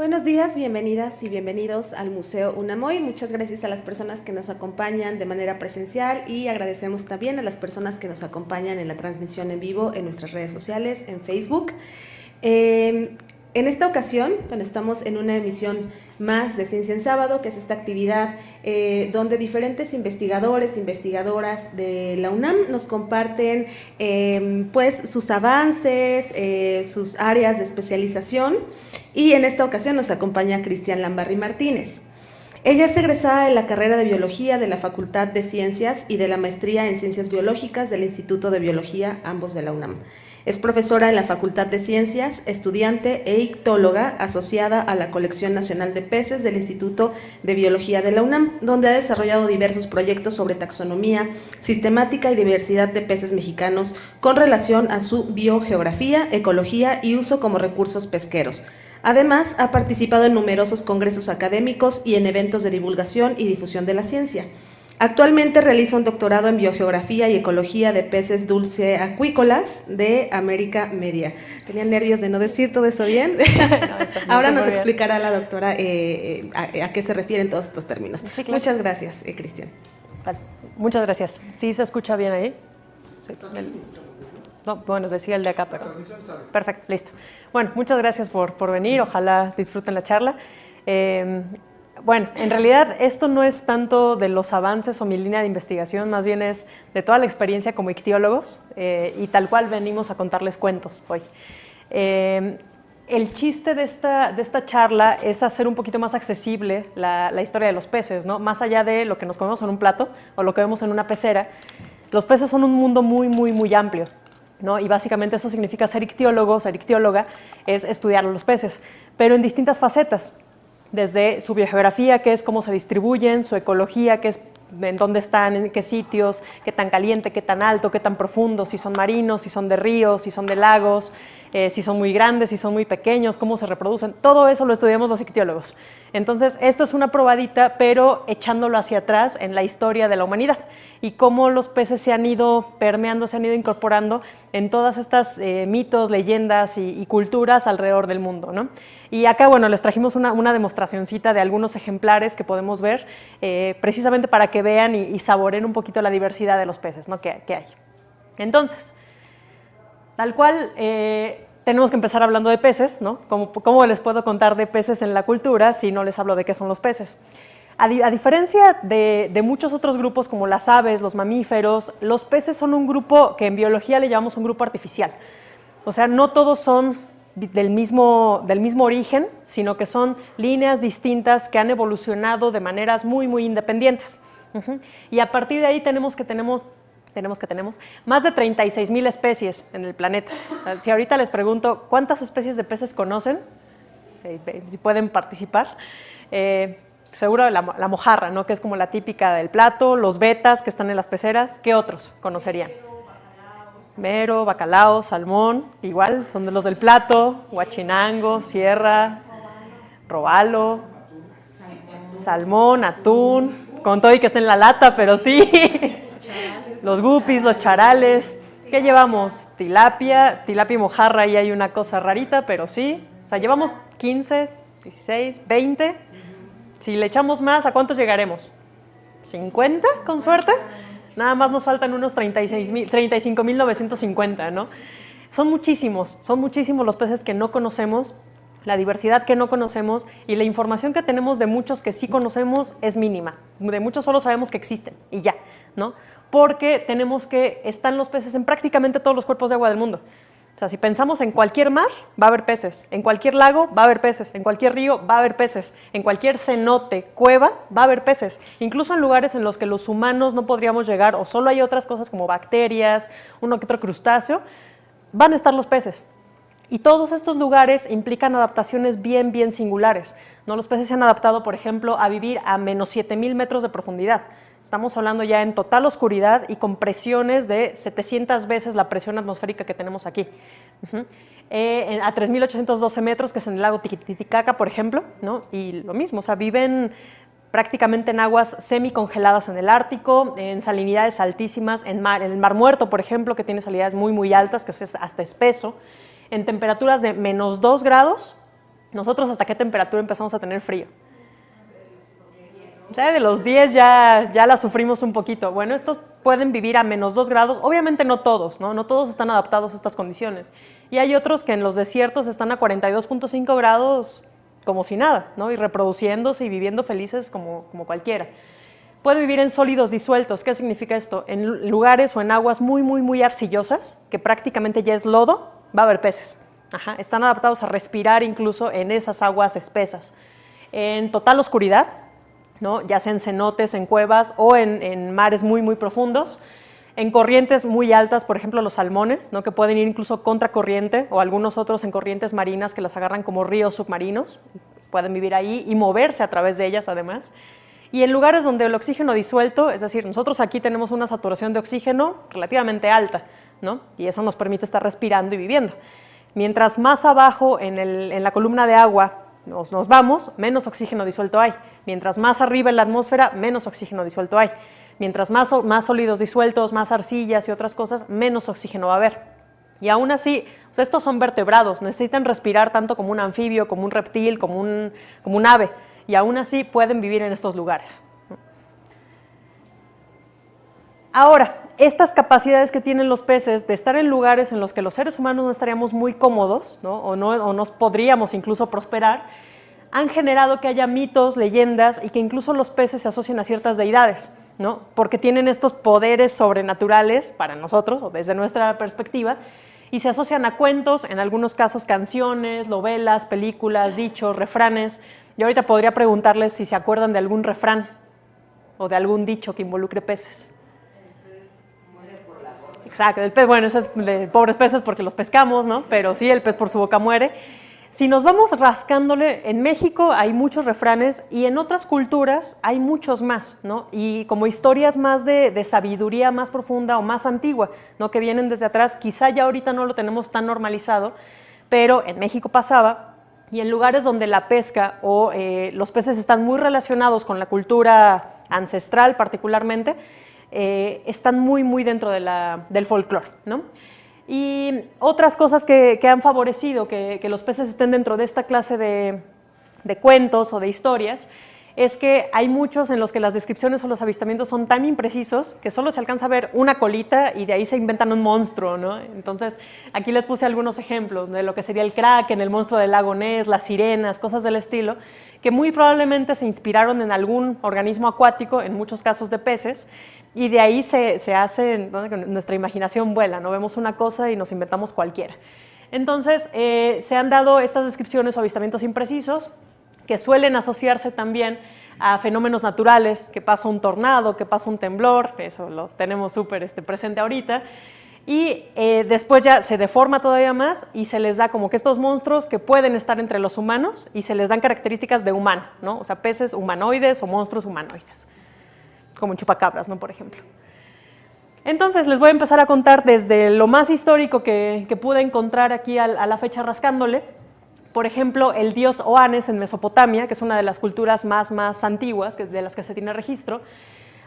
Buenos días, bienvenidas y bienvenidos al Museo Unamoy. Muchas gracias a las personas que nos acompañan de manera presencial y agradecemos también a las personas que nos acompañan en la transmisión en vivo en nuestras redes sociales, en Facebook. En esta ocasión, estamos en una emisión más de Ciencia en Sábado, que es esta actividad donde diferentes investigadores, investigadoras de la UNAM nos comparten pues sus avances, sus áreas de especialización, y en esta ocasión nos acompaña Cristian Lambarri Martínez. Ella es egresada de la carrera de Biología de la Facultad de Ciencias y de la maestría en Ciencias Biológicas del Instituto de Biología, ambos de la UNAM. Es profesora en la Facultad de Ciencias, estudiante e ictóloga asociada a la Colección Nacional de Peces del Instituto de Biología de la UNAM, donde ha desarrollado diversos proyectos sobre taxonomía, sistemática y diversidad de peces mexicanos con relación a su biogeografía, ecología y uso como recursos pesqueros. Además, ha participado en numerosos congresos académicos y en eventos de divulgación y difusión de la ciencia. Actualmente realiza un doctorado en Biogeografía y Ecología de Peces dulceacuícolas de América Media. Tenía nervios de no decir todo eso bien. No, ahora nos explicará la doctora a qué se refieren todos estos términos. Sí, claro. Muchas gracias, Cristian. Vale. Muchas gracias. ¿Sí se escucha bien ahí? Sí. No, bueno, decía el de acá, pero... Perfecto, listo. Bueno, muchas gracias por venir. Ojalá disfruten la charla. Bueno, en realidad esto no es tanto de los avances o mi línea de investigación, más bien es de toda la experiencia como ictiólogos y tal cual venimos a contarles cuentos hoy. El chiste de esta charla es hacer un poquito más accesible la historia de los peces, ¿no? Más allá de lo que nos comemos en un plato o lo que vemos en una pecera, los peces son un mundo muy amplio, ¿no? Y básicamente eso significa ser ictiólogo, ser ictióloga, es estudiar los peces, pero en distintas facetas. Desde su biogeografía, que es cómo se distribuyen, su ecología, que es en dónde están, en qué sitios, qué tan caliente, qué tan alto, qué tan profundo, si son marinos, si son de ríos, si son de lagos, si son muy grandes, si son muy pequeños, cómo se reproducen. Todo eso lo estudiamos los ictiólogos. Entonces, esto es una probadita, pero echándolo hacia atrás en la historia de la humanidad y cómo los peces se han ido permeando, se han ido incorporando en todas estas mitos, leyendas y culturas alrededor del mundo, ¿no? Y acá, bueno, les trajimos una demostracioncita de algunos ejemplares que podemos ver, precisamente para que vean y saboreen un poquito la diversidad de los peces, ¿no? que hay. Entonces, tal cual, tenemos que empezar hablando de peces, ¿no? ¿Cómo les puedo contar de peces en la cultura si no les hablo de qué son los peces? A diferencia de muchos otros grupos como las aves, los mamíferos, los peces son un grupo que en biología le llamamos un grupo artificial. O sea, no todos son del mismo origen, sino que son líneas distintas que han evolucionado de maneras muy independientes. Y a partir de ahí tenemos más de 36,000 especies en el planeta. Si ahorita les pregunto cuántas especies de peces conocen, si pueden participar, seguro la mojarra, ¿no? Que es como la típica del plato, los betas que están en las peceras. ¿Qué otros conocerían? Mero, bacalao, salmón, igual, son de los del plato, huachinango, sierra, robalo, salmón, atún, con todo y que esté en la lata, pero sí, los guppies, los charales. ¿Qué llevamos? Tilapia y mojarra, ahí hay una cosa rarita, pero sí, o sea, llevamos 15, 16, 20, si le echamos más, ¿a cuántos llegaremos? ¿50 con suerte? Nada más nos faltan unos 35,950, ¿no? Son muchísimos los peces que no conocemos, la diversidad que no conocemos y la información que tenemos de muchos que sí conocemos es mínima. De muchos solo sabemos que existen y ya, ¿no? Porque están los peces en prácticamente todos los cuerpos de agua del mundo. O sea, si pensamos en cualquier mar, va a haber peces, en cualquier lago va a haber peces, en cualquier río va a haber peces, en cualquier cenote, cueva, va a haber peces. Incluso en lugares en los que los humanos no podríamos llegar o solo hay otras cosas como bacterias, uno que otro crustáceo, van a estar los peces. Y todos estos lugares implican adaptaciones bien singulares, ¿no? Los peces se han adaptado, por ejemplo, a vivir a menos 7,000 metros de profundidad. Estamos hablando ya en total oscuridad y con presiones de 700 veces la presión atmosférica que tenemos aquí. A 3,812 metros, que es en el lago Titicaca, por ejemplo, ¿no? Y lo mismo, o sea, viven prácticamente en aguas semicongeladas en el Ártico, en salinidades altísimas, en el Mar Muerto, por ejemplo, que tiene salinidades muy altas, que es hasta espeso, en temperaturas de -2 grados ¿Nosotros hasta qué temperatura empezamos a tener frío? O sea, de los 10 ya la sufrimos un poquito. Bueno, estos pueden vivir a -2 grados. Obviamente no todos, ¿no? No todos están adaptados a estas condiciones. Y hay otros que en los desiertos están a 42.5 grados como si nada, ¿no? Y reproduciéndose y viviendo felices como cualquiera. Pueden vivir en sólidos disueltos. ¿Qué significa esto? En lugares o en aguas muy, muy, muy arcillosas, que prácticamente ya es lodo, va a haber peces. Ajá. Están adaptados a respirar incluso en esas aguas espesas. En total oscuridad, ¿no? Ya sea en cenotes, en cuevas o en mares muy, muy profundos. En corrientes muy altas, por ejemplo, los salmones, ¿no? Que pueden ir incluso contracorriente, o algunos otros en corrientes marinas que las agarran como ríos submarinos. Pueden vivir ahí y moverse a través de ellas, además. Y en lugares donde el oxígeno disuelto, es decir, nosotros aquí tenemos una saturación de oxígeno relativamente alta, ¿no? Y eso nos permite estar respirando y viviendo. Mientras más abajo en la columna de agua nos vamos, menos oxígeno disuelto hay. Mientras más arriba en la atmósfera, menos oxígeno disuelto hay. Mientras más sólidos disueltos, más arcillas y otras cosas, menos oxígeno va a haber. Y aún así, o sea, estos son vertebrados, necesitan respirar tanto como un anfibio, como un reptil, como un ave, y aún así pueden vivir en estos lugares. Ahora, estas capacidades que tienen los peces de estar en lugares en los que los seres humanos no estaríamos muy cómodos, ¿no? O nos podríamos incluso prosperar, han generado que haya mitos, leyendas y que incluso los peces se asocien a ciertas deidades, ¿no? Porque tienen estos poderes sobrenaturales para nosotros, o desde nuestra perspectiva, y se asocian a cuentos, en algunos casos canciones, novelas, películas, dichos, refranes. Yo ahorita podría preguntarles si se acuerdan de algún refrán o de algún dicho que involucre peces. Exacto, el pez, bueno, eso es de pobres peces porque los pescamos, ¿no? Pero sí, el pez por su boca muere. Si nos vamos rascándole, en México hay muchos refranes y en otras culturas hay muchos más, ¿no? Y como historias más de sabiduría más profunda o más antigua, ¿no? Que vienen desde atrás, quizá ya ahorita no lo tenemos tan normalizado, pero en México pasaba, y en lugares donde la pesca o los peces están muy relacionados con la cultura ancestral particularmente, están muy, muy dentro del folclore, ¿no? Y otras cosas que han favorecido que los peces estén dentro de esta clase de cuentos o de historias es que hay muchos en los que las descripciones o los avistamientos son tan imprecisos que solo se alcanza a ver una colita y de ahí se inventan un monstruo, ¿no? Entonces, aquí les puse algunos ejemplos de lo que sería el kraken, el monstruo del lago Ness, las sirenas, cosas del estilo, que muy probablemente se inspiraron en algún organismo acuático, en muchos casos de peces, y de ahí se hace, ¿no? Nuestra imaginación vuela, ¿no? Vemos una cosa y nos inventamos cualquiera. Entonces, se han dado estas descripciones o avistamientos imprecisos que suelen asociarse también a fenómenos naturales, que pasa un tornado, que pasa un temblor, eso lo tenemos súper presente ahorita, y después ya se deforma todavía más y se les da como que estos monstruos que pueden estar entre los humanos y se les dan características de humano, ¿no? O sea, peces humanoides o monstruos humanoides, como en chupacabras, ¿no? Por ejemplo. Entonces, les voy a empezar a contar desde lo más histórico que pude encontrar aquí a la fecha rascándole. Por ejemplo, el dios Oannes en Mesopotamia, que es una de las culturas más antiguas de las que se tiene registro.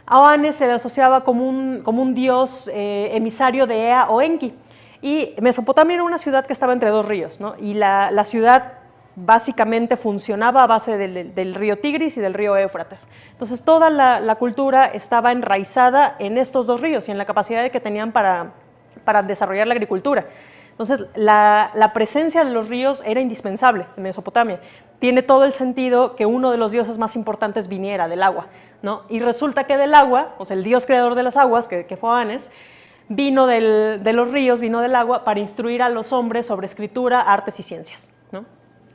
A Oannes se le asociaba como un dios emisario de Ea o Enki. Y Mesopotamia era una ciudad que estaba entre dos ríos, ¿no? Y la ciudad básicamente funcionaba a base del río Tigris y del río Éufrates. Entonces, toda la cultura estaba enraizada en estos dos ríos y en la capacidad que tenían para desarrollar la agricultura. Entonces, la presencia de los ríos era indispensable en Mesopotamia. Tiene todo el sentido que uno de los dioses más importantes viniera del agua, ¿no? Y resulta que del agua, o sea, el dios creador de las aguas, que fue Oannes, vino de los ríos, vino del agua para instruir a los hombres sobre escritura, artes y ciencias, ¿no?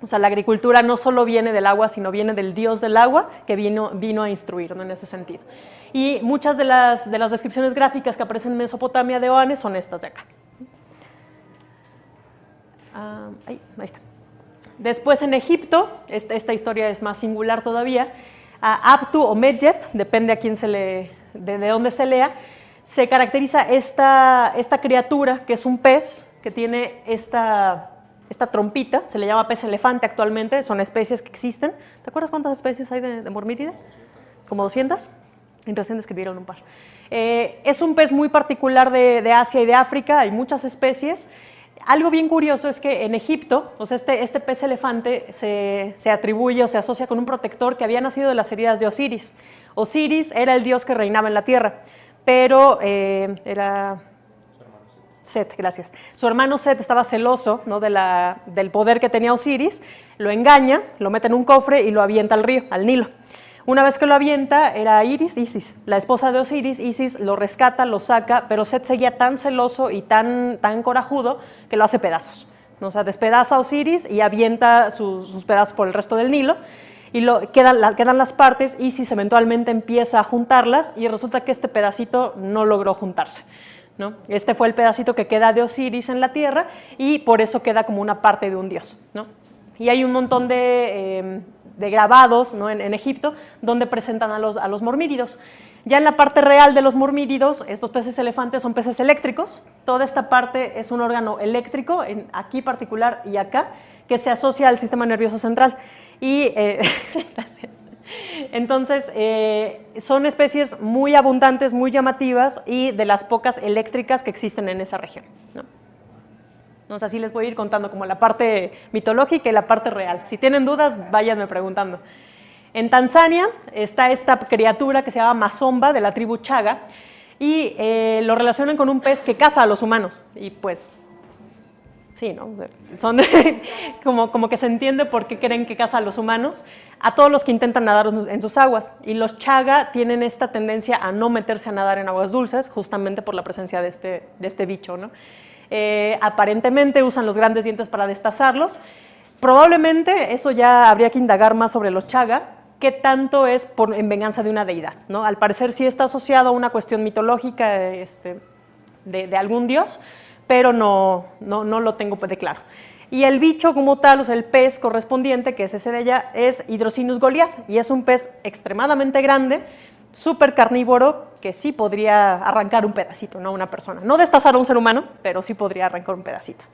O sea, la agricultura no solo viene del agua, sino viene del dios del agua que vino a instruir, ¿no? En ese sentido. Y muchas de las descripciones gráficas que aparecen en Mesopotamia de Oannes son estas de acá. Ahí está. Después en Egipto, esta historia es más singular todavía, Abtu o Medjet, depende a quién de dónde se lea, se caracteriza esta criatura que es un pez que tiene esta trompita, se le llama pez elefante actualmente, son especies que existen. ¿Te acuerdas cuántas especies hay de mormíride? ¿Como 200? Y recién describieron un par. Es un pez muy particular de Asia y de África, hay muchas especies. Algo bien curioso es que en Egipto, o sea, este pez elefante se atribuye o se asocia con un protector que había nacido de las heridas de Osiris. Osiris era el dios que reinaba en la tierra, pero era Set, gracias. Su hermano Set estaba celoso, ¿no?, del poder que tenía Osiris, lo engaña, lo mete en un cofre y lo avienta al río, al Nilo. Una vez que lo avienta, era Isis, la esposa de Osiris. Isis lo rescata, lo saca, pero Set seguía tan celoso y tan corajudo que lo hace pedazos, ¿no? O sea, despedaza a Osiris y avienta sus pedazos por el resto del Nilo. Y quedan las partes. Isis eventualmente empieza a juntarlas y resulta que este pedacito no logró juntarse, ¿no? Este fue el pedacito que queda de Osiris en la tierra y por eso queda como una parte de un dios, ¿no? Y hay un montón de grabados, ¿no?, en Egipto donde presentan a los mormíridos. Ya en la parte real de los mormíridos, estos peces elefantes son peces eléctricos. Toda esta parte es un órgano eléctrico, aquí particular y acá, que se asocia al sistema nervioso central. Y, gracias. Entonces, son especies muy abundantes, muy llamativas y de las pocas eléctricas que existen en esa región, ¿no? Entonces, así les voy a ir contando como la parte mitológica y la parte real. Si tienen dudas, váyanme preguntando. En Tanzania está esta criatura que se llama Mazomba, de la tribu Chaga, y lo relacionan con un pez que caza a los humanos. Y pues, sí, ¿no? Son como que se entiende por qué creen que caza a los humanos, a todos los que intentan nadar en sus aguas. Y los Chaga tienen esta tendencia a no meterse a nadar en aguas dulces, justamente por la presencia de este bicho, ¿no? Aparentemente usan los grandes dientes para destazarlos. Probablemente eso ya habría que indagar más sobre los Chaga, qué tanto es en venganza de una deidad, ¿no? Al parecer sí está asociado a una cuestión mitológica de algún dios, pero no lo tengo de claro. Y el bicho como tal, o sea, el pez correspondiente, que es ese de allá, es Hydrocinus goliath, y es un pez extremadamente grande, súper carnívoro, que sí podría arrancar un pedacito, ¿no?, a una persona. No destazar a un ser humano, pero sí podría arrancar un pedacito.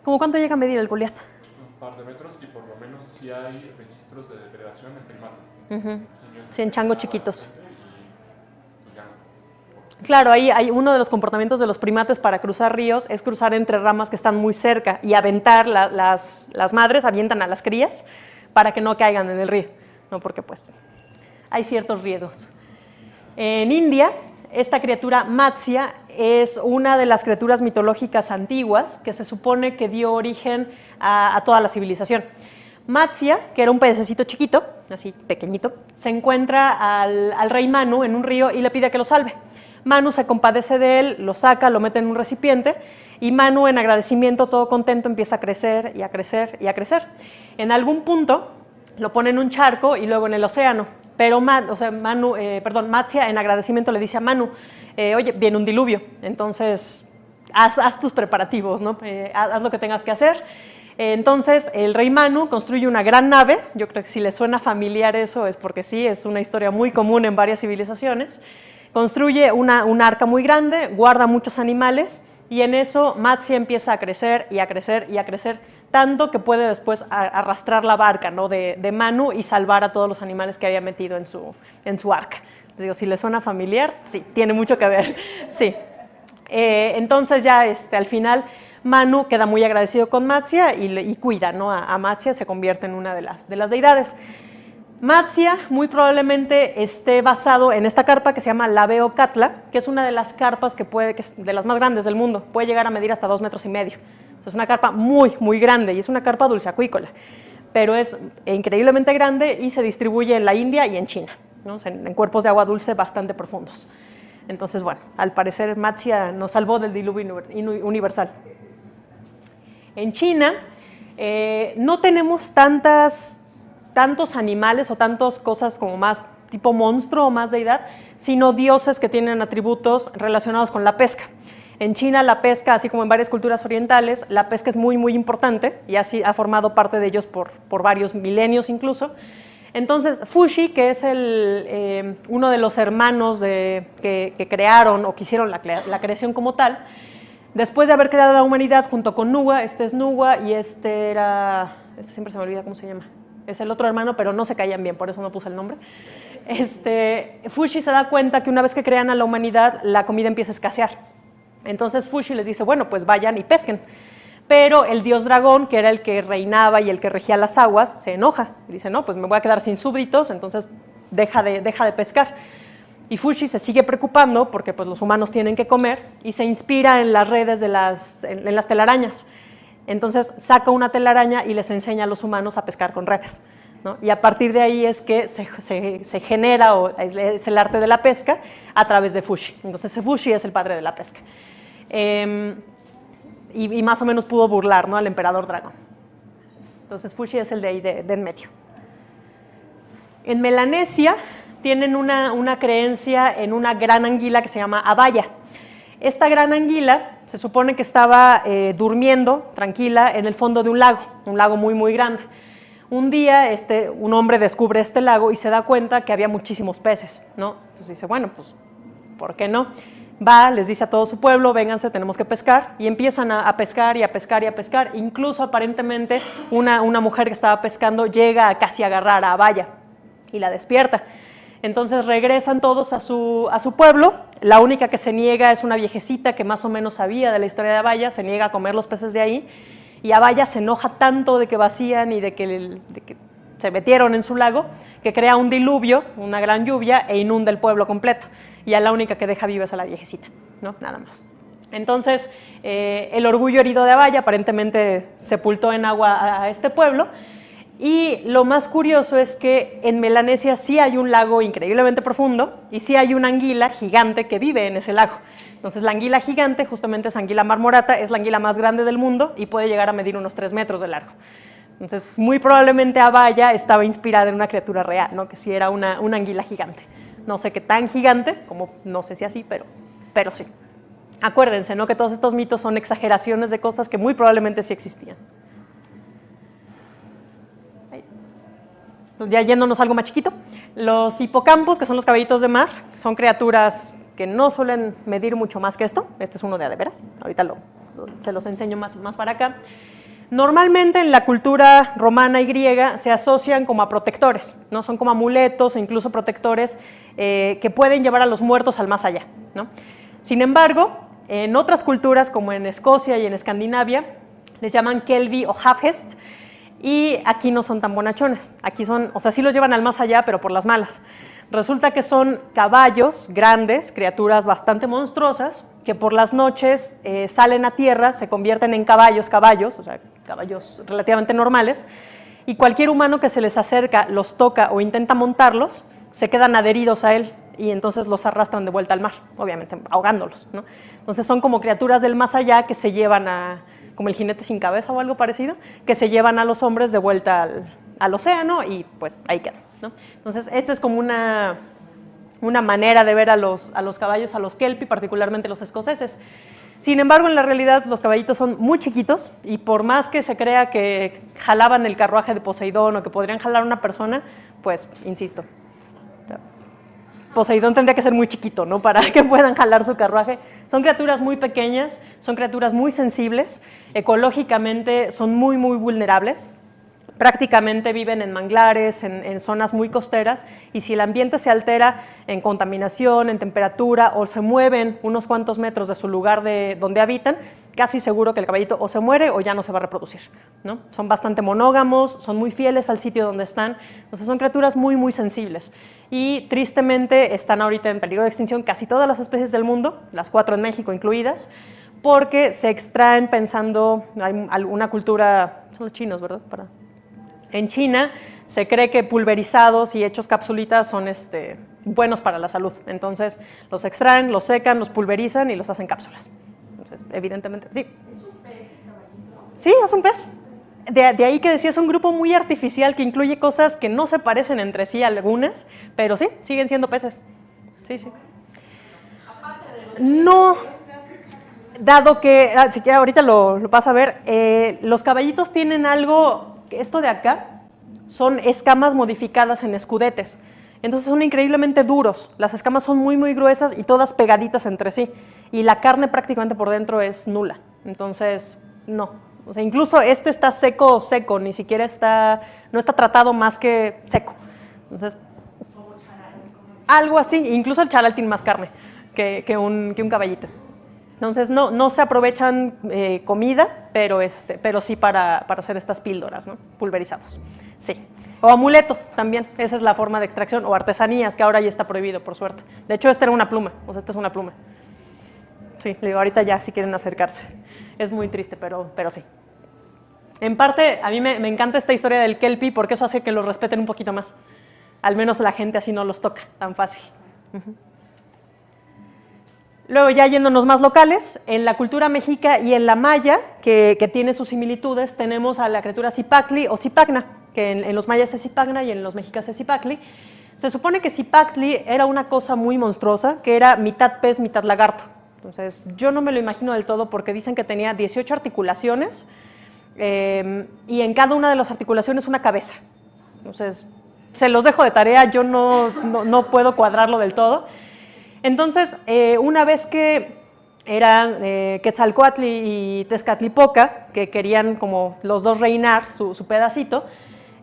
¿Cómo cuánto llega a medir el Goliath? Un par de metros, y por lo menos sí hay registros de depredación en primates. Sí, en changos chiquitos. Claro, ahí hay uno de los comportamientos de los primates para cruzar ríos es cruzar entre ramas que están muy cerca y aventar, las madres avientan a las crías para que no caigan en el río, ¿no? Porque pues hay ciertos riesgos. En India, esta criatura Matsya es una de las criaturas mitológicas antiguas que se supone que dio origen a toda la civilización. Matsya, que era un pececito chiquito, así pequeñito, se encuentra al rey Manu en un río y le pide que lo salve. Manu se compadece de él, lo saca, lo mete en un recipiente y Manu, en agradecimiento, todo contento, empieza a crecer y a crecer y a crecer. En algún punto lo pone en un charco y luego en el océano. Pero Matsya, en agradecimiento, le dice a Manu, oye, viene un diluvio, entonces haz tus preparativos, ¿no? Haz lo que tengas que hacer. Entonces el rey Manu construye una gran nave. Yo creo que si les suena familiar eso es porque sí, es una historia muy común en varias civilizaciones. Construye una arca muy grande, guarda muchos animales y en eso Matsya empieza a crecer y a crecer y a crecer, tanto que puede después arrastrar la barca, ¿no?, de Manu y salvar a todos los animales que había metido en su arca. Les digo, si les suena familiar, sí, tiene mucho que ver, sí. Entonces ya al final Manu queda muy agradecido con Matsya y cuida, ¿no?, a Matsya, se convierte en una de las deidades. Matsya muy probablemente esté basado en esta carpa que se llama Labeocatla, que es una de las carpas que es de las más grandes del mundo, puede llegar a medir hasta 2,5 metros. Es una carpa muy, muy grande y es una carpa dulceacuícola, pero es increíblemente grande y se distribuye en la India y en China, ¿no? O sea, en cuerpos de agua dulce bastante profundos. Entonces, bueno, al parecer Matsya nos salvó del diluvio universal. En China no tenemos tantos animales o tantas cosas como más tipo monstruo o más deidad, sino dioses que tienen atributos relacionados con la pesca. En China la pesca, así como en varias culturas orientales, la pesca es muy, muy importante y así ha formado parte de ellos por varios milenios incluso. Entonces, Fuxi, que es uno de los hermanos que crearon o que hicieron la creación como tal, después de haber creado la humanidad junto con Nuwa, este es Nuwa y este siempre se me olvida cómo se llama, es el otro hermano, pero no se caían bien, por eso no puse el nombre. Fuxi se da cuenta que una vez que crean a la humanidad, la comida empieza a escasear. Entonces Fushi les dice, bueno, pues vayan y pesquen. Pero el dios dragón, que era el que reinaba y el que regía las aguas, se enoja. Y dice, no, pues me voy a quedar sin súbditos, entonces deja de pescar. Y Fushi se sigue preocupando porque pues, los humanos tienen que comer y se inspira en las redes en las telarañas. Entonces saca una telaraña y les enseña a los humanos a pescar con redes, ¿no? Y a partir de ahí es que se genera o es el arte de la pesca a través de Fushi. Entonces Fushi es el padre de la pesca. Y más o menos pudo burlar, ¿no?, al emperador dragón. Entonces Fushi es el de ahí de en medio. En Melanesia tienen una creencia en una gran anguila que se llama Abaya. Esta gran anguila se supone que estaba durmiendo tranquila en el fondo de un lago muy, muy grande. Un día un hombre descubre este lago y se da cuenta que había muchísimos peces, ¿no? Entonces dice, bueno, pues, ¿por qué no? Va, les dice a todo su pueblo, vénganse, tenemos que pescar, y empiezan a pescar y a pescar y a pescar. Incluso aparentemente una mujer que estaba pescando llega a casi agarrar a Abaya y la despierta. Entonces regresan todos a su pueblo. La única que se niega es una viejecita que más o menos sabía de la historia de Abaya, se niega a comer los peces de ahí, y Abaya se enoja tanto de que vacían y de que se metieron en su lago, que crea un diluvio, una gran lluvia, e inunda el pueblo completo. Y a la única que deja viva es a la viejecita, ¿no? Nada más. Entonces, el orgullo herido de Abaya aparentemente sepultó en agua a este pueblo. Y lo más curioso es que en Melanesia sí hay un lago increíblemente profundo y sí hay una anguila gigante que vive en ese lago. Entonces la anguila gigante, justamente es Anguilla marmorata, es la anguila más grande del mundo y puede llegar a medir unos 3 metros de largo. Entonces muy probablemente Abaya estaba inspirada en una criatura real, ¿no?, que sí era una anguila gigante. No sé qué tan gigante, como no sé si así, pero sí. Acuérdense, ¿no?, que todos estos mitos son exageraciones de cosas que muy probablemente sí existían. Ya yéndonos a algo más chiquito, los hipocampos, que son los caballitos de mar, son criaturas que no suelen medir mucho más que esto. Este es uno de veras, ahorita se los enseño más para acá. Normalmente en la cultura romana y griega se asocian como a protectores, ¿no? Son como amuletos e incluso protectores que pueden llevar a los muertos al más allá, ¿no? Sin embargo, en otras culturas como en Escocia y en Escandinavia les llaman Kelvi o Hafhest. Y aquí no son tan bonachones, aquí son, o sea, sí los llevan al más allá, pero por las malas. Resulta que son caballos grandes, criaturas bastante monstruosas, que por las noches salen a tierra, se convierten en caballos, o sea, caballos relativamente normales, y cualquier humano que se les acerca, los toca o intenta montarlos, se quedan adheridos a él, y entonces los arrastran de vuelta al mar, obviamente ahogándolos, ¿no? Entonces son como criaturas del más allá que se llevan como el jinete sin cabeza o algo parecido, que se llevan a los hombres de vuelta al océano y pues ahí quedan, ¿no? Entonces esta es como una manera de ver a los caballos, a los kelpie, particularmente los escoceses. Sin embargo, en la realidad los caballitos son muy chiquitos y por más que se crea que jalaban el carruaje de Poseidón o que podrían jalar a una persona, pues insisto, Poseidón tendría que ser muy chiquito, ¿no?, para que puedan jalar su carruaje. Son criaturas muy pequeñas, son criaturas muy sensibles, ecológicamente son muy, muy vulnerables. Prácticamente viven en manglares, en zonas muy costeras, y si el ambiente se altera en contaminación, en temperatura, o se mueven unos cuantos metros de su lugar donde habitan, casi seguro que el caballito o se muere o ya no se va a reproducir, ¿no? Son bastante monógamos, son muy fieles al sitio donde están, entonces son criaturas muy, muy sensibles. Y tristemente están ahorita en peligro de extinción casi todas las especies del mundo, las 4 en México incluidas, porque se extraen pensando, hay alguna cultura, son los chinos, ¿verdad? En China se cree que pulverizados y hechos capsulitas son buenos para la salud. Entonces los extraen, los secan, los pulverizan y los hacen cápsulas. Entonces, evidentemente, sí. ¿Es un pez, caballito? Sí, es un pez. De ahí que decía, es un grupo muy artificial que incluye cosas que no se parecen entre sí algunas, pero sí, siguen siendo peces. Sí, sí. No, dado que, si quieres ahorita lo vas a ver, los caballitos tienen algo, esto de acá, son escamas modificadas en escudetes. Entonces son increíblemente duros, las escamas son muy, muy gruesas y todas pegaditas entre sí. Y la carne prácticamente por dentro es nula, entonces no. O sea, incluso esto está seco, ni siquiera no está tratado más que seco. Entonces, algo así, incluso el charal tiene más carne que un caballito. Entonces no se aprovechan comida, pero sí para hacer estas píldoras, ¿no? Pulverizados. Sí. O amuletos también, esa es la forma de extracción, o artesanías, que ahora ya está prohibido, por suerte. De hecho, esta era una pluma, o sea, esta es una pluma. Sí, digo, ahorita ya si quieren acercarse. Es muy triste, pero sí. En parte, a mí me encanta esta historia del kelpie porque eso hace que los respeten un poquito más. Al menos la gente así no los toca tan fácil. Luego, ya yéndonos más locales, en la cultura mexica y en la maya, que tiene sus similitudes, tenemos a la criatura Zipactli o Zipacna, que en los mayas es Zipacna y en los mexicas es Zipactli. Se supone que Zipactli era una cosa muy monstruosa, que era mitad pez, mitad lagarto. Entonces, yo no me lo imagino del todo porque dicen que tenía 18 articulaciones y en cada una de las articulaciones una cabeza. Entonces, se los dejo de tarea, yo no puedo cuadrarlo del todo. Entonces, una vez que eran Quetzalcóatl y Tezcatlipoca, que querían como los dos reinar su pedacito,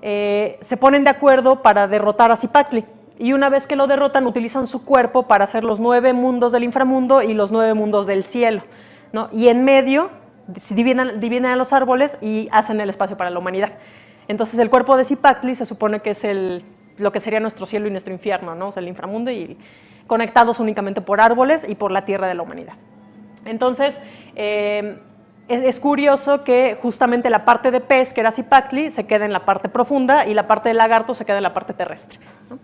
se ponen de acuerdo para derrotar a Zipactli. Y una vez que lo derrotan, utilizan su cuerpo para hacer los 9 mundos del inframundo y los 9 mundos del cielo, ¿no? Y en medio dividen a los árboles y hacen el espacio para la humanidad. Entonces, el cuerpo de Zipactli se supone que es lo que sería nuestro cielo y nuestro infierno, ¿no? O sea, el inframundo, y conectados únicamente por árboles y por la tierra de la humanidad. Entonces, es curioso que justamente la parte de pez, que era Zipactli, se queda en la parte profunda y la parte de lagarto se queda en la parte terrestre, ¿no?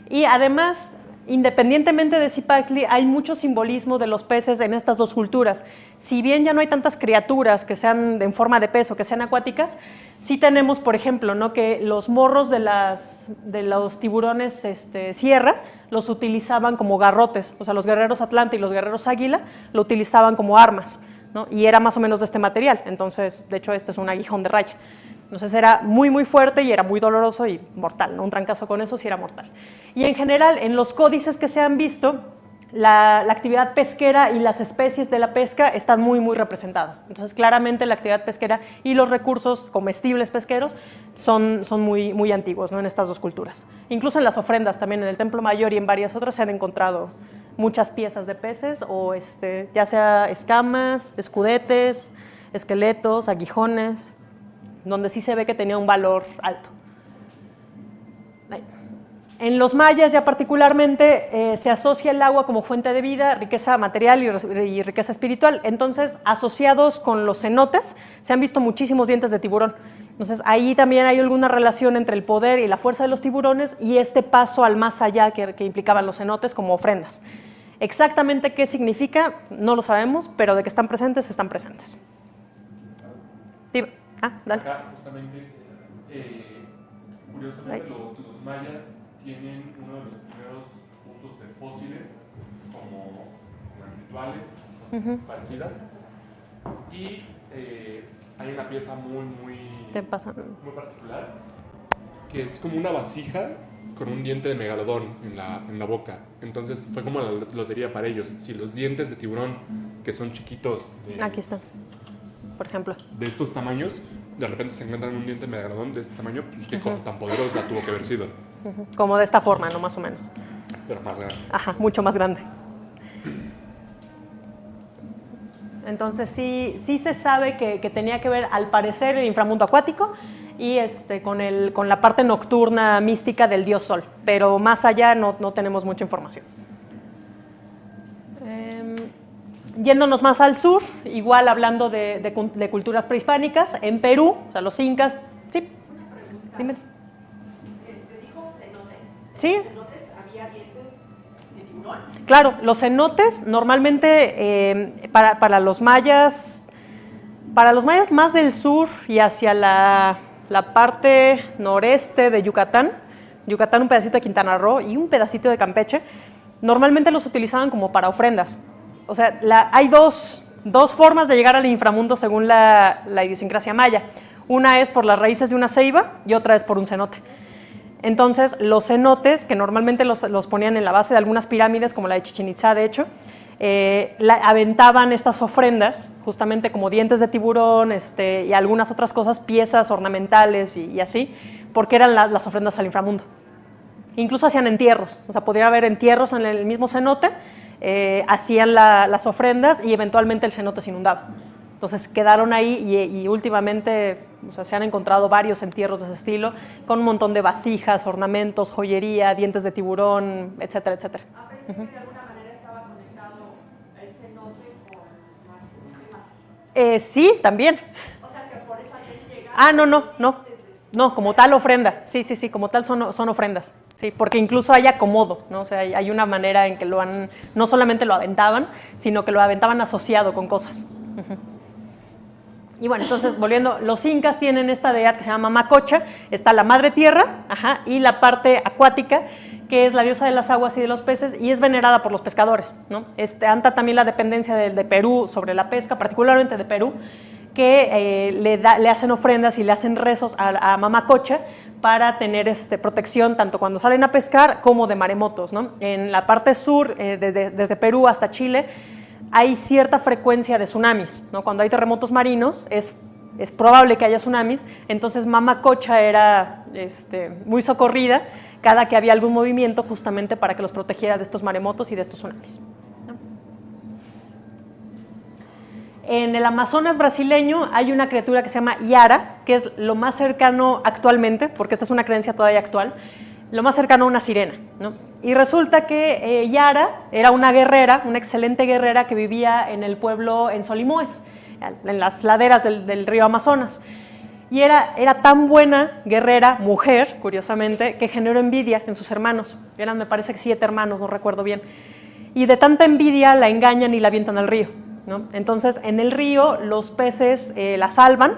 Y además, independientemente de Zipactli, hay mucho simbolismo de los peces en estas dos culturas. Si bien ya no hay tantas criaturas que sean en forma de pez o que sean acuáticas, sí tenemos, por ejemplo, ¿no?, que los morros de los tiburones sierra los utilizaban como garrotes. O sea, los guerreros Atlante y los guerreros Águila lo utilizaban como armas, ¿no? Y era más o menos de este material. Entonces, de hecho, este es un aguijón de raya. Entonces era muy, muy fuerte y era muy doloroso y mortal, ¿no? Un trancazo con eso sí era mortal. Y en general, en los códices que se han visto, la actividad pesquera y las especies de la pesca están muy, muy representadas. Entonces, claramente la actividad pesquera y los recursos comestibles pesqueros son muy, muy antiguos, ¿no?, en estas dos culturas. Incluso en las ofrendas también, en el Templo Mayor y en varias otras, se han encontrado muchas piezas de peces, o ya sea escamas, escudetes, esqueletos, aguijones, donde sí se ve que tenía un valor alto. En los mayas ya particularmente se asocia el agua como fuente de vida, riqueza material y riqueza espiritual. Entonces, asociados con los cenotes, se han visto muchísimos dientes de tiburón. Entonces, ahí también hay alguna relación entre el poder y la fuerza de los tiburones y este paso al más allá que implicaban los cenotes como ofrendas. Exactamente qué significa, no lo sabemos, pero de que están presentes, están presentes. Dale. Acá, justamente, curiosamente, los mayas tienen uno de los primeros usos de fósiles como rituales, cosas parecidas. Y hay una pieza muy particular, que es como una vasija con un diente de megalodón en la boca. Entonces fue como la lotería para ellos. Si los dientes de tiburón, que son chiquitos, aquí están, por ejemplo, de estos tamaños, de repente se encuentran un diente de megalodón de este tamaño, pues qué cosa tan poderosa tuvo que haber sido. Como de esta forma, ¿no?, más o menos. Pero más grande. Ajá, mucho más grande. Entonces sí se sabe que tenía que ver, al parecer, el inframundo acuático y con la parte nocturna mística del dios Sol, pero más allá no tenemos mucha información. Yéndonos más al sur, igual hablando de culturas prehispánicas, en Perú, o sea, los incas, sí, dime. Dijo cenotes. Sí. ¿En los cenotes había dientes de tiburón? Claro, los cenotes normalmente para los mayas más del sur y hacia la parte noreste de Yucatán, un pedacito de Quintana Roo y un pedacito de Campeche, normalmente los utilizaban como para ofrendas. O sea, hay dos formas de llegar al inframundo según la idiosincrasia maya. Una es por las raíces de una ceiba y otra es por un cenote. Entonces, los cenotes, que normalmente los ponían en la base de algunas pirámides, como la de Chichén Itzá, de hecho, aventaban estas ofrendas, justamente como dientes de tiburón y algunas otras cosas, piezas ornamentales y así, porque eran las ofrendas al inframundo. Incluso hacían entierros, o sea, podía haber entierros en el mismo cenote, hacían las ofrendas y eventualmente el cenote se inundaba. Entonces quedaron ahí y últimamente, o sea, se han encontrado varios entierros de ese estilo, con un montón de vasijas, ornamentos, joyería, dientes de tiburón, etcétera, etcétera. Pensé que de alguna manera estaba conectado el cenote con la Sí, también. O sea, que por eso alguien llega... No, como tal ofrenda, sí, como tal son ofrendas, sí, porque incluso hay acomodo, ¿no? O sea, hay una manera en que no solamente lo aventaban, sino que lo aventaban asociado con cosas. Y bueno, entonces, volviendo, los incas tienen esta deidad que se llama Macocha, está la madre tierra, y la parte acuática, que es la diosa de las aguas y de los peces, y es venerada por los pescadores, ¿no? Anta también la dependencia de Perú sobre la pesca, particularmente de Perú, que le hacen ofrendas y le hacen rezos a Mamacocha para tener protección tanto cuando salen a pescar como de maremotos, ¿no? En la parte sur, desde Perú hasta Chile, hay cierta frecuencia de tsunamis, ¿no? Cuando hay terremotos marinos es probable que haya tsunamis, entonces Mamacocha era muy socorrida cada que había algún movimiento justamente para que los protegiera de estos maremotos y de estos tsunamis. En el Amazonas brasileño hay una criatura que se llama Yara, que es lo más cercano actualmente, porque esta es una creencia todavía actual, lo más cercano a una sirena, ¿no? Y resulta que Yara era una guerrera, una excelente guerrera que vivía en el pueblo en Solimões, en las laderas del río Amazonas. Y era tan buena guerrera, mujer, curiosamente, que generó envidia en sus hermanos. Eran, me parece que 7 hermanos, no recuerdo bien. Y de tanta envidia la engañan y la avientan al río, ¿no? Entonces, en el río los peces la salvan,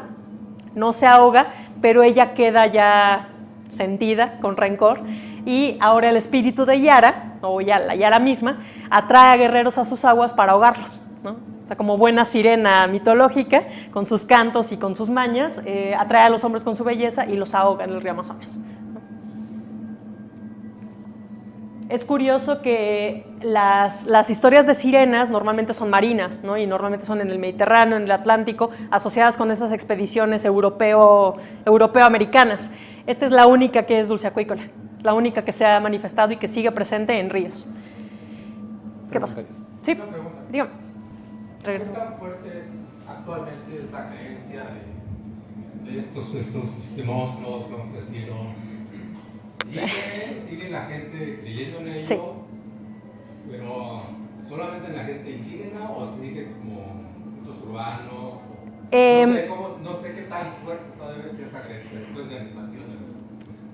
no se ahoga, pero ella queda ya sentida, con rencor, y ahora el espíritu de Yara, o ya la Yara misma, atrae a guerreros a sus aguas para ahogarlos, ¿no? O sea, como buena sirena mitológica, con sus cantos y con sus mañas, atrae a los hombres con su belleza y los ahoga en el río Amazonas. Es curioso que las historias de sirenas normalmente son marinas, ¿no? Y normalmente son en el Mediterráneo, en el Atlántico, asociadas con esas expediciones europeo-americanas. Esta es la única que es dulceacuícola, la única que se ha manifestado y que sigue presente en ríos. ¿Qué pasa? Sí, dígame. ¿Qué tan fuerte actualmente es la creencia de estos monstruos, vamos a decir, ¿no? ¿Sigue la gente creyendo en ellos? Sí. Pero solamente en la gente indígena o sigue como puntos urbanos? No sé qué tan fuerte todavía es esa creencia después de la invasión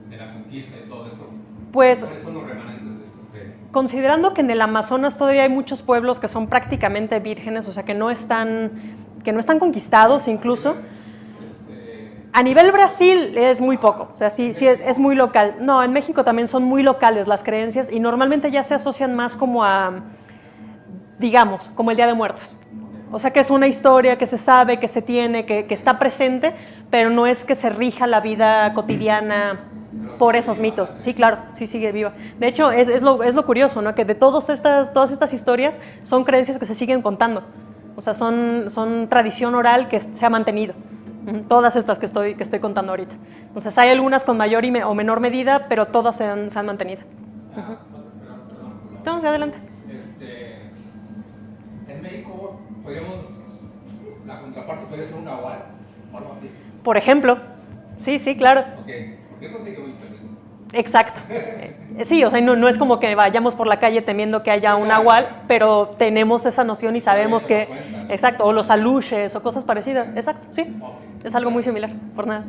de la conquista y todo esto. Pues, ¿cuáles son los remanentes de estas creencias? Considerando que en el Amazonas todavía hay muchos pueblos que son prácticamente vírgenes, o sea, que no están conquistados incluso. A nivel Brasil es muy poco, o sea, sí es muy local. No, en México también son muy locales las creencias y normalmente ya se asocian más como a, digamos, como el Día de Muertos. O sea, que es una historia que se sabe, que se tiene, que está presente, pero no es que se rija la vida cotidiana por esos mitos. Sí, claro, sí sigue viva. De hecho, es lo curioso, ¿no? Que de todas estas historias son creencias que se siguen contando. O sea, son tradición oral que se ha mantenido. Todas estas que estoy contando ahorita. Entonces, hay algunas con mayor o menor medida, pero todas se han mantenido. Perdón. Entonces, adelante. En México, la contraparte podría ser un nahual o algo así. Por ejemplo, sí, claro. Ok, porque eso sí que voy perdiendo. Exacto. Sí, o sea, no es como que vayamos por la calle temiendo que haya un nahual, pero tenemos esa noción y sabemos que... Exacto, o los aluches o cosas parecidas. Exacto, sí. Es algo muy similar, por nada.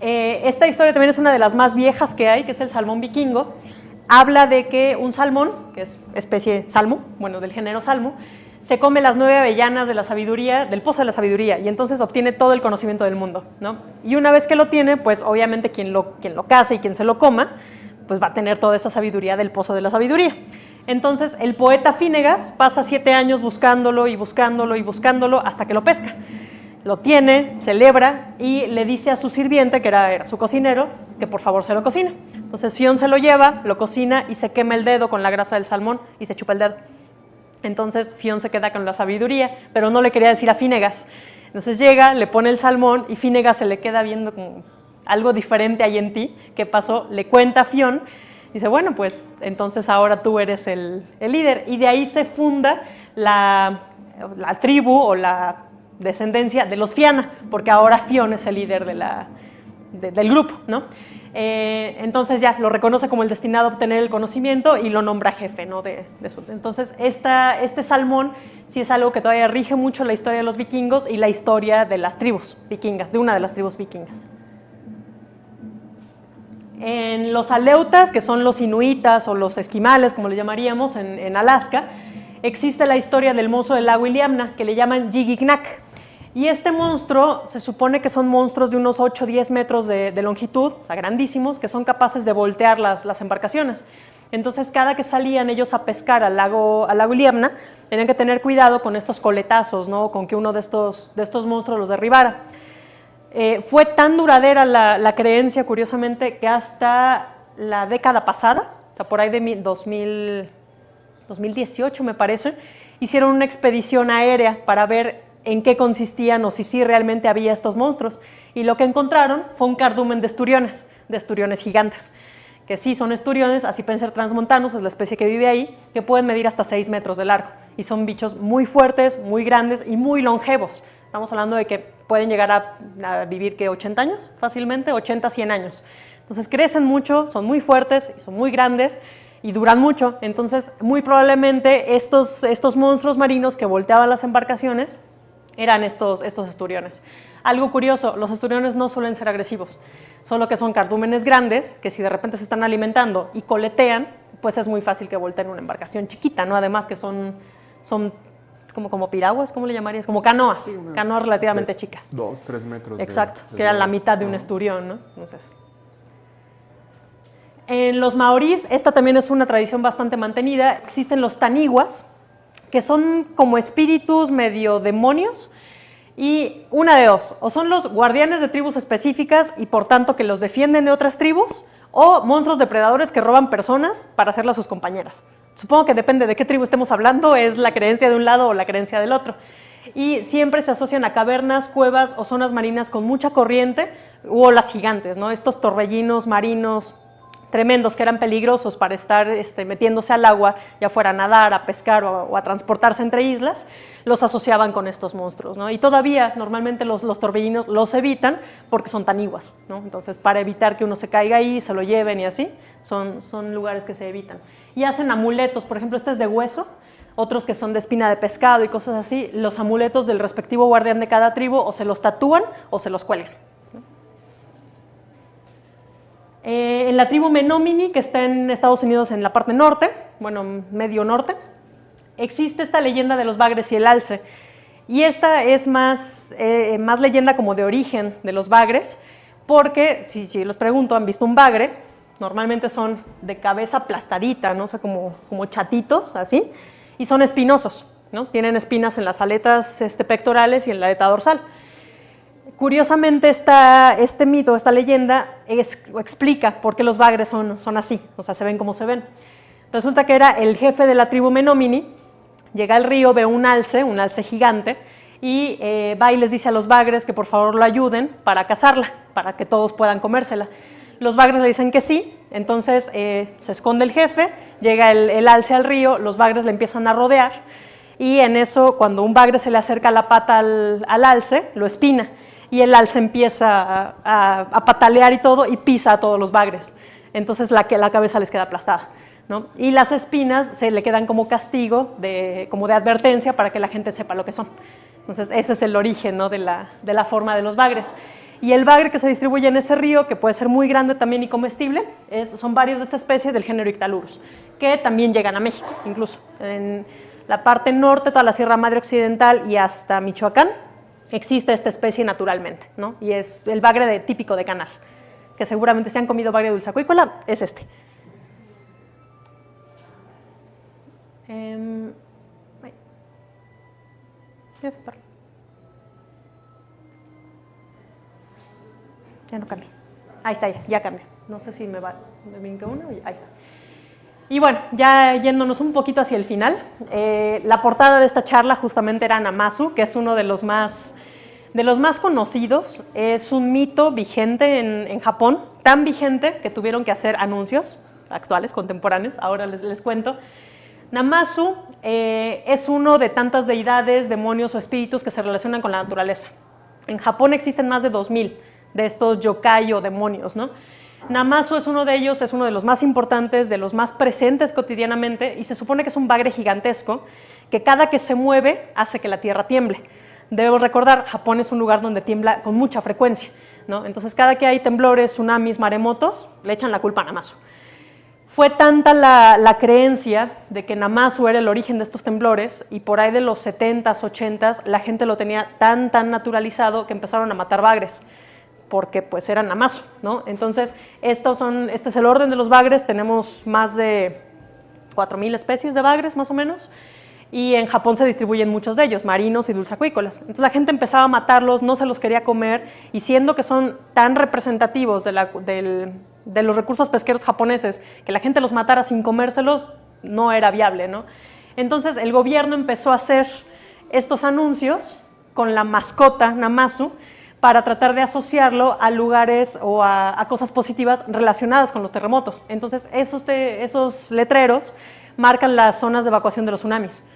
Esta historia también es una de las más viejas que hay, que es el salmón vikingo. Habla de que un salmón, que es especie salmo, bueno, del género salmo, se come las 9 avellanas de la sabiduría, del pozo de la sabiduría, y entonces obtiene todo el conocimiento del mundo, ¿no? Y una vez que lo tiene, pues obviamente quien lo case y quien se lo coma, pues va a tener toda esa sabiduría del pozo de la sabiduría. Entonces el poeta Fínegas pasa 7 años buscándolo y buscándolo y buscándolo hasta que lo pesca. Lo tiene, celebra y le dice a su sirviente, que era su cocinero, que por favor se lo cocine. Entonces Fión se lo lleva, lo cocina y se quema el dedo con la grasa del salmón y se chupa el dedo. Entonces Fión se queda con la sabiduría, pero no le quería decir a Fínegas. Entonces llega, le pone el salmón y Fínegas se le queda viendo como algo diferente ahí en ti. ¿Qué pasó? Le cuenta a Fión Dice, bueno, pues entonces ahora tú eres el líder. Y de ahí se funda la tribu o la descendencia de los Fianna, porque ahora Fion es el líder del grupo, ¿no? Entonces ya lo reconoce como el destinado a obtener el conocimiento y lo nombra jefe, ¿no? Entonces este salmón sí es algo que todavía rige mucho la historia de los vikingos y la historia de las tribus vikingas, de una de las tribus vikingas. En los aleutas, que son los inuitas o los esquimales, como le llamaríamos en Alaska, existe la historia del monstruo del lago Iliamna, que le llaman Yigignac. Y este monstruo se supone que son monstruos de unos 8 o 10 metros de longitud, o sea, grandísimos, que son capaces de voltear las embarcaciones. Entonces, cada que salían ellos a pescar al lago Iliamna, tenían que tener cuidado con estos coletazos, ¿no? Con que uno de estos monstruos los derribara. Fue tan duradera la creencia, curiosamente, que hasta la década pasada, o sea, por ahí de 2018 me parece, hicieron una expedición aérea para ver en qué consistían o si sí realmente había estos monstruos. Y lo que encontraron fue un cardumen de esturiones gigantes, que sí son esturiones, así pueden ser transmontanos, es la especie que vive ahí, que pueden medir hasta 6 metros de largo. Y son bichos muy fuertes, muy grandes y muy longevos. Estamos hablando de que pueden llegar a vivir, ¿qué? 80 años, fácilmente, 80, 100 años. Entonces crecen mucho, son muy fuertes, son muy grandes y duran mucho. Entonces, muy probablemente estos monstruos marinos que volteaban las embarcaciones eran estos esturiones. Algo curioso, los esturiones no suelen ser agresivos, solo que son cardúmenes grandes que si de repente se están alimentando y coletean, pues es muy fácil que volteen una embarcación chiquita, ¿no? Además que son como piraguas, ¿cómo le llamarías? Como canoas, sí, canoas relativamente chicas. 2, 3 metros. Exacto, que eran la mitad de un esturión, ¿no? Entonces, en los maorís, esta también es una tradición bastante mantenida, existen los taniguas, que son como espíritus medio demonios, y una de dos, o son los guardianes de tribus específicas y por tanto que los defienden de otras tribus, o monstruos depredadores que roban personas para hacerlas sus compañeras. Supongo que depende de qué tribu estemos hablando, es la creencia de un lado o la creencia del otro. Y siempre se asocian a cavernas, cuevas o zonas marinas con mucha corriente u olas gigantes, ¿no? Estos torbellinos marinos tremendos que eran peligrosos para estar metiéndose al agua, ya fuera a nadar, a pescar o a transportarse entre islas, los asociaban con estos monstruos, ¿no? Y todavía normalmente los torbellinos los evitan porque son taniguas, ¿no? Entonces, para evitar que uno se caiga ahí, se lo lleven y así, son lugares que se evitan. Y hacen amuletos, por ejemplo, este es de hueso, otros que son de espina de pescado y cosas así, los amuletos del respectivo guardián de cada tribu o se los tatúan o se los cuelgan. En la tribu Menominee, que está en Estados Unidos en la parte norte, bueno, medio norte, existe esta leyenda de los bagres y el alce. Y esta es más leyenda como de origen de los bagres, porque, si los pregunto, ¿han visto un bagre? Normalmente son de cabeza aplastadita, ¿no? O sea, como chatitos, así, y son espinosos, ¿no? Tienen espinas en las aletas pectorales y en la aleta dorsal. Curiosamente, este mito, esta leyenda, explica por qué los bagres son así, o sea, se ven como se ven. Resulta que era el jefe de la tribu Menominee, llega al río, ve un alce gigante, y va y les dice a los bagres que por favor lo ayuden para cazarla, para que todos puedan comérsela. Los bagres le dicen que sí, entonces se esconde el jefe, llega el alce al río, los bagres le empiezan a rodear, y en eso, cuando un bagre se le acerca la pata al alce, lo espina, y el alce empieza a patalear y todo, y pisa a todos los bagres. Entonces la cabeza les queda aplastada, ¿no? Y las espinas se le quedan como castigo, como de advertencia para que la gente sepa lo que son. Entonces ese es el origen, ¿no? de la forma de los bagres. Y el bagre que se distribuye en ese río, que puede ser muy grande también y comestible, son varios de esta especie del género Ictalurus, que también llegan a México, incluso. En la parte norte, toda la Sierra Madre Occidental y hasta Michoacán, existe esta especie naturalmente, ¿no? Y es el bagre típico de canal, que seguramente si han comido bagre dulceacuícola, es este. Ya no cambia. Ahí está, ya cambia. No sé si me brinca uno. Ahí está. Y bueno, ya yéndonos un poquito hacia el final, la portada de esta charla justamente era Namazu, que es uno de los más conocidos. Es un mito vigente en Japón, tan vigente que tuvieron que hacer anuncios actuales, contemporáneos, ahora les cuento. Namazu es uno de tantas deidades, demonios o espíritus que se relacionan con la naturaleza. En Japón existen más de 2000 de estos yokai o demonios, ¿no? Namazu es uno de ellos, es uno de los más importantes, de los más presentes cotidianamente, y se supone que es un bagre gigantesco que cada que se mueve hace que la tierra tiemble. Debemos recordar, Japón es un lugar donde tiembla con mucha frecuencia, ¿no? Entonces, cada que hay temblores, tsunamis, maremotos, le echan la culpa a Namazu. Fue tanta la creencia de que Namazu era el origen de estos temblores, y por ahí de los 70s, 80s, la gente lo tenía tan naturalizado que empezaron a matar bagres, porque pues eran Namazu, ¿no? Entonces, este es el orden de los bagres. Tenemos más de 4000 especies de bagres, más o menos, y en Japón se distribuyen muchos de ellos, marinos y dulceacuícolas. Entonces la gente empezaba a matarlos, no se los quería comer, y siendo que son tan representativos de los recursos pesqueros japoneses, que la gente los matara sin comérselos, no era viable, ¿no? Entonces el gobierno empezó a hacer estos anuncios con la mascota Namazu para tratar de asociarlo a lugares o a cosas positivas relacionadas con los terremotos. Entonces esos letreros marcan las zonas de evacuación de los tsunamis.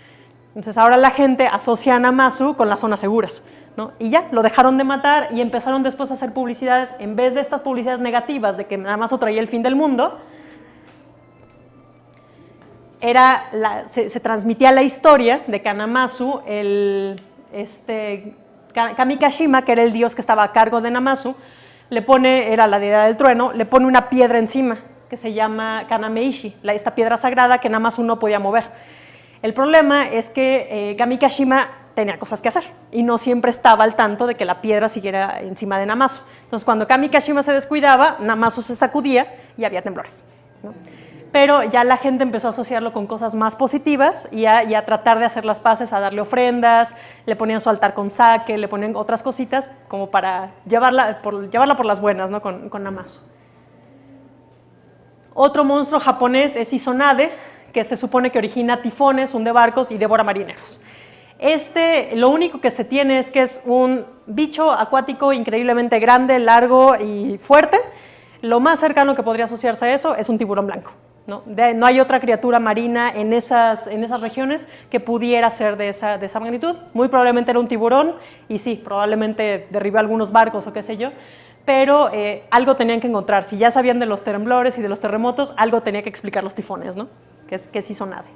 Entonces ahora la gente asocia a Namazu con las zonas seguras, ¿no? Y ya, lo dejaron de matar y empezaron después a hacer publicidades, en vez de estas publicidades negativas de que Namazu traía el fin del mundo, se transmitía la historia de que a Namazu, Kamikashima, que era el dios que estaba a cargo de Namazu, era la deidad del trueno, le pone una piedra encima que se llama Kanameishi, esta piedra sagrada que Namazu no podía mover. El problema es que Kamikashima tenía cosas que hacer y no siempre estaba al tanto de que la piedra siguiera encima de Namazu. Entonces, cuando Kamikashima se descuidaba, Namazu se sacudía y había temblores, ¿no? Pero ya la gente empezó a asociarlo con cosas más positivas y a tratar de hacer las paces, a darle ofrendas, le ponían su altar con sake, le ponían otras cositas como para llevarla por las buenas, ¿no? con Namazu. Otro monstruo japonés es Izanade, que se supone que origina tifones, hunde barcos y devora marineros. Lo único que se tiene es que es un bicho acuático increíblemente grande, largo y fuerte. Lo más cercano que podría asociarse a eso es un tiburón blanco, ¿no? No hay otra criatura marina en esas regiones que pudiera ser de esa magnitud. Muy probablemente era un tiburón, y sí, probablemente derribó algunos barcos o qué sé yo, pero algo tenían que encontrar. Si ya sabían de los temblores y de los terremotos, algo tenía que explicar los tifones, ¿no? Que es Izanade.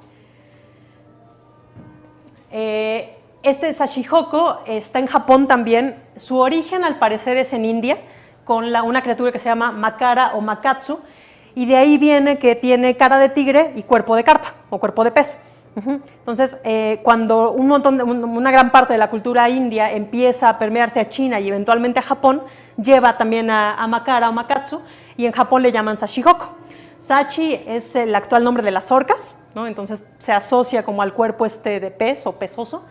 Sashihoko está en Japón también. Su origen, al parecer, es en India, con una criatura que se llama Makara o Makatsu, y de ahí viene que tiene cara de tigre y cuerpo de carpa o cuerpo de pez. Entonces, cuando una gran parte de la cultura india empieza a permearse a China y eventualmente a Japón, lleva también a Makara o Makatsu, y en Japón le llaman Sashihoko. Sachi es el actual nombre de las orcas, ¿no? Entonces se asocia como al cuerpo de pez o pesoso.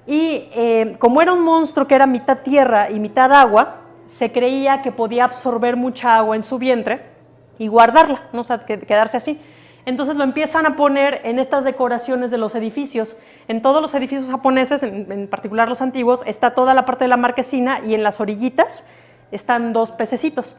Y como era un monstruo que era mitad tierra y mitad agua, se creía que podía absorber mucha agua en su vientre y guardarla, ¿no? O sea, quedarse así. Entonces lo empiezan a poner en estas decoraciones de los edificios. En todos los edificios japoneses, en particular los antiguos, está toda la parte de la marquesina, y en las orillitas están dos pececitos.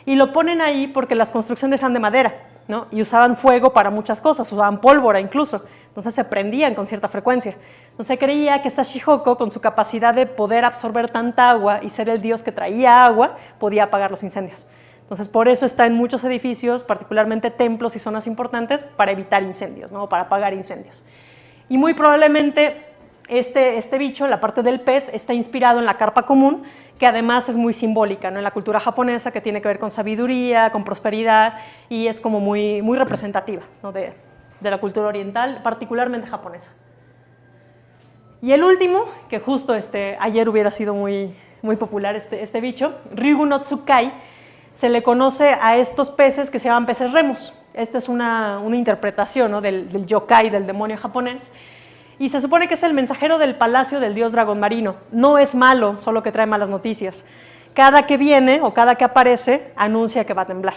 Y lo ponen ahí porque las construcciones eran de madera, ¿no? Y usaban fuego para muchas cosas, usaban pólvora incluso. Entonces se prendían con cierta frecuencia. Entonces se creía que Sashihoko, con su capacidad de poder absorber tanta agua y ser el dios que traía agua, podía apagar los incendios. Entonces por eso está en muchos edificios, particularmente templos y zonas importantes, para evitar incendios, ¿no? Para apagar incendios. Y muy probablemente este bicho, la parte del pez, está inspirado en la carpa común, que además es muy simbólica, ¿no? En la cultura japonesa, que tiene que ver con sabiduría, con prosperidad, y es como muy representativa, ¿no? de la cultura oriental, particularmente japonesa. Y el último, que justo ayer hubiera sido muy popular este bicho, Ryugu no Tsukai, se le conoce a estos peces que se llaman peces remos. Esta es una interpretación, ¿no? del yokai, del demonio japonés. Y se supone que es el mensajero del palacio del dios dragón marino. No es malo, solo que trae malas noticias. Cada que viene o cada que aparece, anuncia que va a temblar,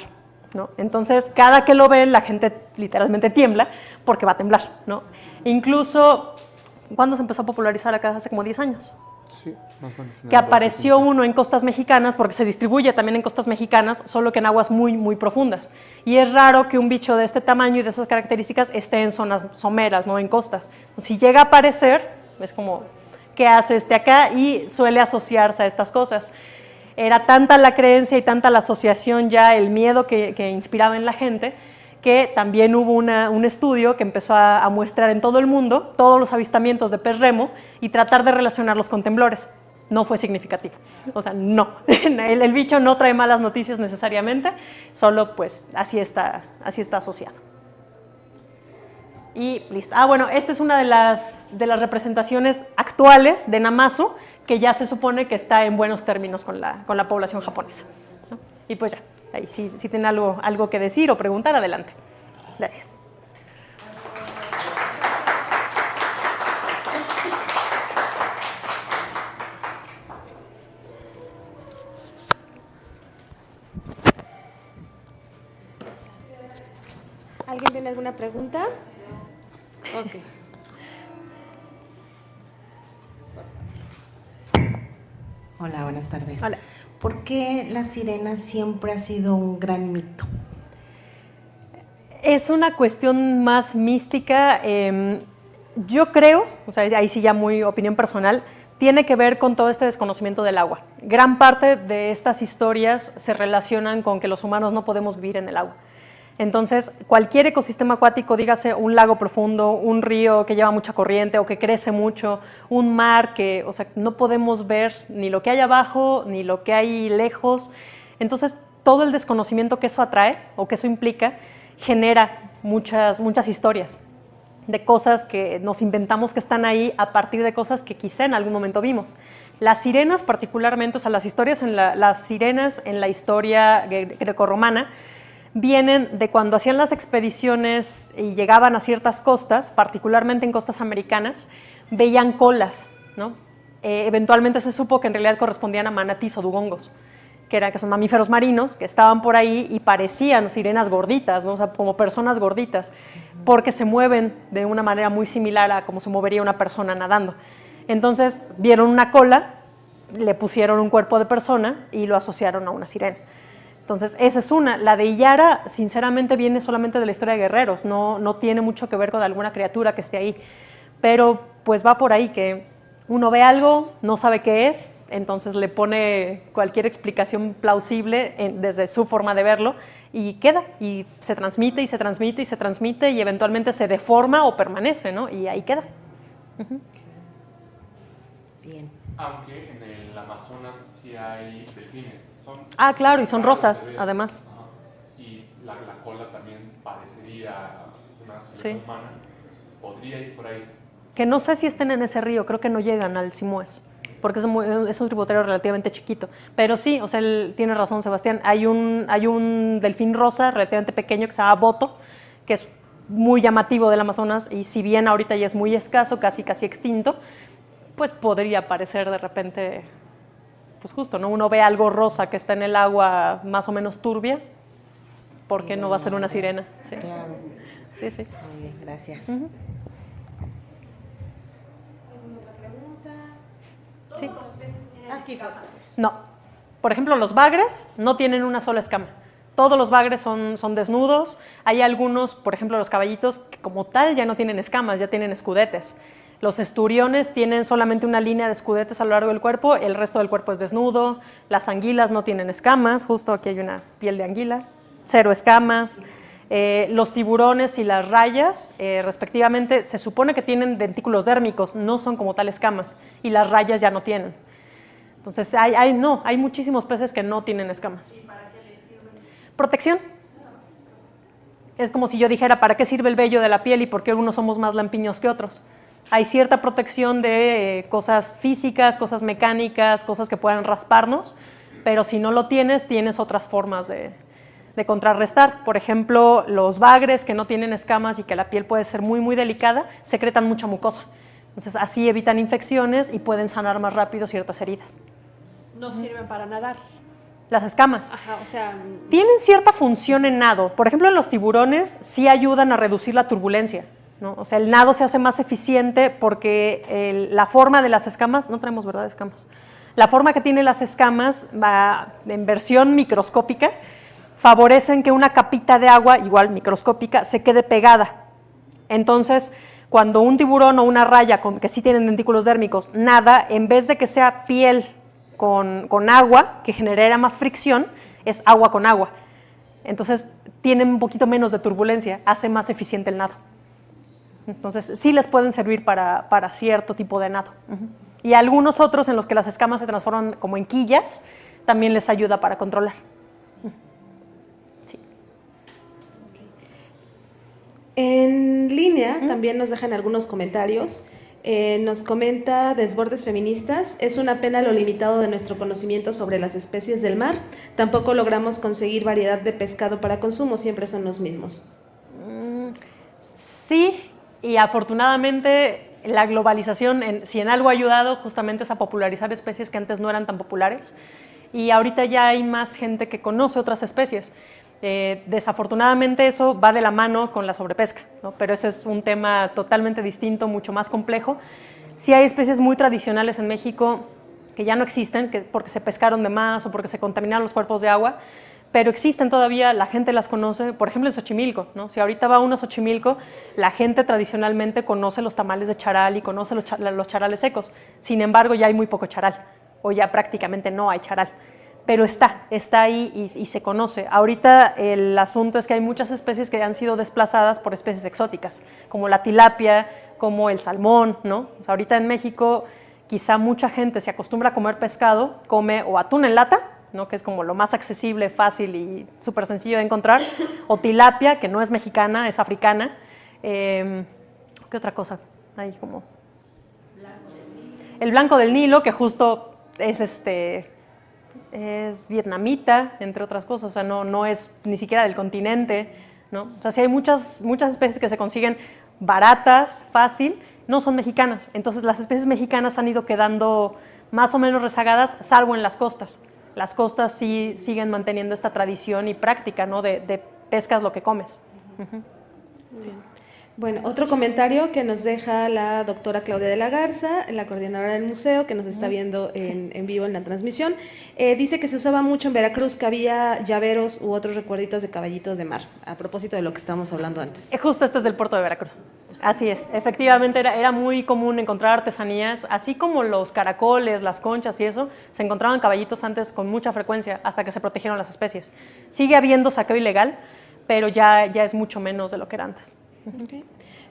¿no? Entonces, cada que lo ven, la gente literalmente tiembla porque va a temblar, ¿no? Incluso, ¿cuándo se empezó a popularizar acá? Hace como 10 años. Sí, más o menos. Que apareció uno en costas mexicanas, porque se distribuye también en costas mexicanas, solo que en aguas muy, muy profundas. Y es raro que un bicho de este tamaño y de esas características esté en zonas someras, no en costas. Si llega a aparecer, es como, ¿qué hace acá? Y suele asociarse a estas cosas. Era tanta la creencia y tanta la asociación ya, el miedo que inspiraba en la gente, que también hubo un estudio que empezó a muestrar en todo el mundo todos los avistamientos de pez remo y tratar de relacionarlos con temblores. No fue significativo. O sea, no. El bicho no trae malas noticias necesariamente, solo pues así está asociado. Y listo. Bueno, esta es una de las representaciones actuales de Namazu, que ya se supone que está en buenos términos con la población japonesa, ¿no? Y pues ya. Ahí, si tienen algo que decir o preguntar, adelante. Gracias. ¿Alguien tiene alguna pregunta? Ok. Hola, buenas tardes. Hola. ¿Por qué la sirena siempre ha sido un gran mito? Es una cuestión más mística. Yo creo, o sea, ahí sí ya muy opinión personal, tiene que ver con todo este desconocimiento del agua. Gran parte de estas historias se relacionan con que los humanos no podemos vivir en el agua. Entonces, cualquier ecosistema acuático, dígase un lago profundo, un río que lleva mucha corriente o que crece mucho, un mar que, o sea, no podemos ver ni lo que hay abajo ni lo que hay lejos. Entonces, todo el desconocimiento que eso atrae o que eso implica genera muchas historias de cosas que nos inventamos que están ahí a partir de cosas que quizá en algún momento vimos. Las sirenas particularmente, o sea, las sirenas en la historia grecorromana vienen de cuando hacían las expediciones y llegaban a ciertas costas, particularmente en costas americanas, veían colas, ¿no? Eventualmente se supo que en realidad correspondían a manatís o dugongos, que son mamíferos marinos, que estaban por ahí y parecían sirenas gorditas, ¿no? O sea, como personas gorditas, porque se mueven de una manera muy similar a como se movería una persona nadando. Entonces vieron una cola, le pusieron un cuerpo de persona y lo asociaron a una sirena. Entonces, esa es una. La de Iyara, sinceramente, viene solamente de la historia de guerreros, no tiene mucho que ver con alguna criatura que esté ahí, pero pues va por ahí que uno ve algo, no sabe qué es, entonces le pone cualquier explicación plausible desde su forma de verlo y queda, y se transmite y se transmite y se transmite y eventualmente se deforma o permanece, ¿no? Y ahí queda. Bien. Aunque en el Amazonas sí hay delfines. Claro, y son rosas, además. Y la cola también parecería una silueta humana. Podría ir por ahí. Que no sé si estén en ese río, creo que no llegan al Simués, porque es un tributario relativamente chiquito. Pero sí, o sea, él tiene razón, Sebastián. Hay un delfín rosa relativamente pequeño que se llama Boto, que es muy llamativo del Amazonas, y si bien ahorita ya es muy escaso, casi extinto, pues podría parecer de repente, pues justo, ¿no? Uno ve algo rosa que está en el agua más o menos turbia, ¿por qué no va a ser una sirena? Sí. Claro. Sí, sí. Muy bien, gracias. Uh-huh. Sí. Aquí. No. Por ejemplo, los bagres no tienen una sola escama. Todos los bagres son desnudos. Hay algunos, por ejemplo, los caballitos, que como tal ya no tienen escamas, ya tienen escudetes. Los esturiones tienen solamente una línea de escudetes a lo largo del cuerpo, el resto del cuerpo es desnudo. Las anguilas no tienen escamas, justo aquí hay una piel de anguila, 0 escamas. Los tiburones y las rayas, respectivamente, se supone que tienen dentículos dérmicos, no son como tal escamas, y las rayas ya no tienen. Entonces, hay muchísimos peces que no tienen escamas. ¿Y para qué les sirven? Protección. Es como si yo dijera, ¿para qué sirve el vello de la piel y por qué unos somos más lampiños que otros? Hay cierta protección de cosas físicas, cosas mecánicas, cosas que puedan rasparnos, pero si no lo tienes, tienes otras formas de contrarrestar. Por ejemplo, los bagres que no tienen escamas y que la piel puede ser muy, muy delicada, secretan mucha mucosa. Entonces, así evitan infecciones y pueden sanar más rápido ciertas heridas. No sirven para nadar. Las escamas. Ajá, o sea... Tienen cierta función en nado. Por ejemplo, en los tiburones sí ayudan a reducir la turbulencia, ¿no? O sea, el nado se hace más eficiente porque la forma de las escamas, no tenemos, ¿verdad?, escamas. La forma que tienen las escamas, en versión microscópica, favorecen que una capita de agua, igual microscópica, se quede pegada. Entonces, cuando un tiburón o una raya, que sí tienen dentículos dérmicos, nada, en vez de que sea piel con agua, que genera más fricción, es agua con agua. Entonces, tienen un poquito menos de turbulencia, hace más eficiente el nado. Entonces, sí les pueden servir para cierto tipo de nado. Y algunos otros en los que las escamas se transforman como en quillas, también les ayuda para controlar. Sí. En línea también nos dejan algunos comentarios. Nos comenta Desbordes Feministas: es una pena lo limitado de nuestro conocimiento sobre las especies del mar. Tampoco logramos conseguir variedad de pescado para consumo, siempre son los mismos. Sí, y afortunadamente la globalización, si en algo ha ayudado, justamente es a popularizar especies que antes no eran tan populares. Y ahorita ya hay más gente que conoce otras especies. Desafortunadamente eso va de la mano con la sobrepesca, ¿no? Pero ese es un tema totalmente distinto, mucho más complejo. Sí hay especies muy tradicionales en México que ya no existen, porque se pescaron de más o porque se contaminaron los cuerpos de agua, pero existen todavía, la gente las conoce, por ejemplo en Xochimilco, ¿no? Si ahorita va uno a Xochimilco, la gente tradicionalmente conoce los tamales de charal y conoce los charales secos. Sin embargo, ya hay muy poco charal, o ya prácticamente no hay charal. Pero está ahí y se conoce. Ahorita el asunto es que hay muchas especies que han sido desplazadas por especies exóticas, como la tilapia, como el salmón, ¿no? O sea, ahorita en México quizá mucha gente se acostumbra a comer pescado, come o atún en lata, ¿no?, que es como lo más accesible, fácil y súper sencillo de encontrar, o tilapia, que no es mexicana, es africana. ¿Qué otra cosa? Hay como... El blanco del Nilo, que justo es vietnamita, entre otras cosas, o sea, no es ni siquiera del continente, ¿no? O sea, sí hay muchas especies que se consiguen baratas, fácil, no son mexicanas. Entonces, las especies mexicanas han ido quedando más o menos rezagadas, salvo en las costas. Las costas sí siguen manteniendo esta tradición y práctica, ¿no?, de pescas lo que comes. Bien. Bueno, otro comentario que nos deja la doctora Claudia de la Garza, la coordinadora del museo, que nos está viendo en vivo en la transmisión. Dice que se usaba mucho en Veracruz, que había llaveros u otros recuerditos de caballitos de mar, a propósito de lo que estábamos hablando antes. Justo este es del puerto de Veracruz. Así es, efectivamente era muy común encontrar artesanías, así como los caracoles, las conchas y eso, se encontraban caballitos antes con mucha frecuencia hasta que se protegieron las especies. Sigue habiendo saqueo ilegal, pero ya es mucho menos de lo que era antes. Okay.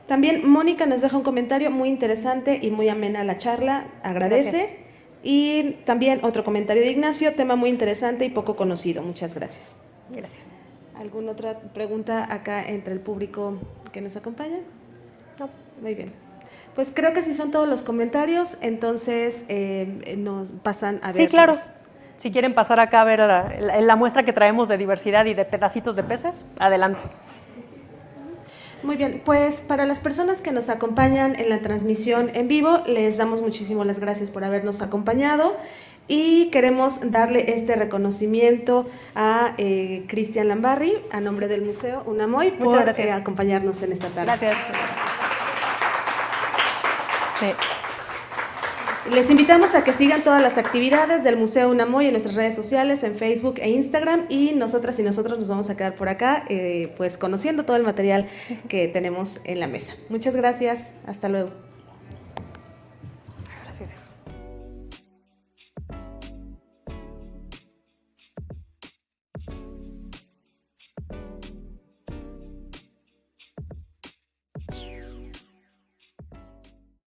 También Mónica nos deja un comentario muy interesante y muy amena la charla, agradece. Gracias. Y también otro comentario de Ignacio: tema muy interesante y poco conocido, muchas gracias. Gracias. ¿Alguna otra pregunta acá entre el público que nos acompaña? No. Muy bien. Pues creo que sí son todos los comentarios, entonces nos pasan a ver. Sí, claro. Si quieren pasar acá a ver la muestra que traemos de diversidad y de pedacitos de peces, adelante. Muy bien, pues para las personas que nos acompañan en la transmisión en vivo, les damos muchísimas las gracias por habernos acompañado y queremos darle este reconocimiento a Cristian Lambarri, a nombre del Museo Unamoy, por acompañarnos en esta tarde. Gracias. Sí. Les invitamos a que sigan todas las actividades del Museo Unamoy en nuestras redes sociales, en Facebook e Instagram, y nosotras y nosotros nos vamos a quedar por acá, pues conociendo todo el material que tenemos en la mesa. Muchas gracias, hasta luego.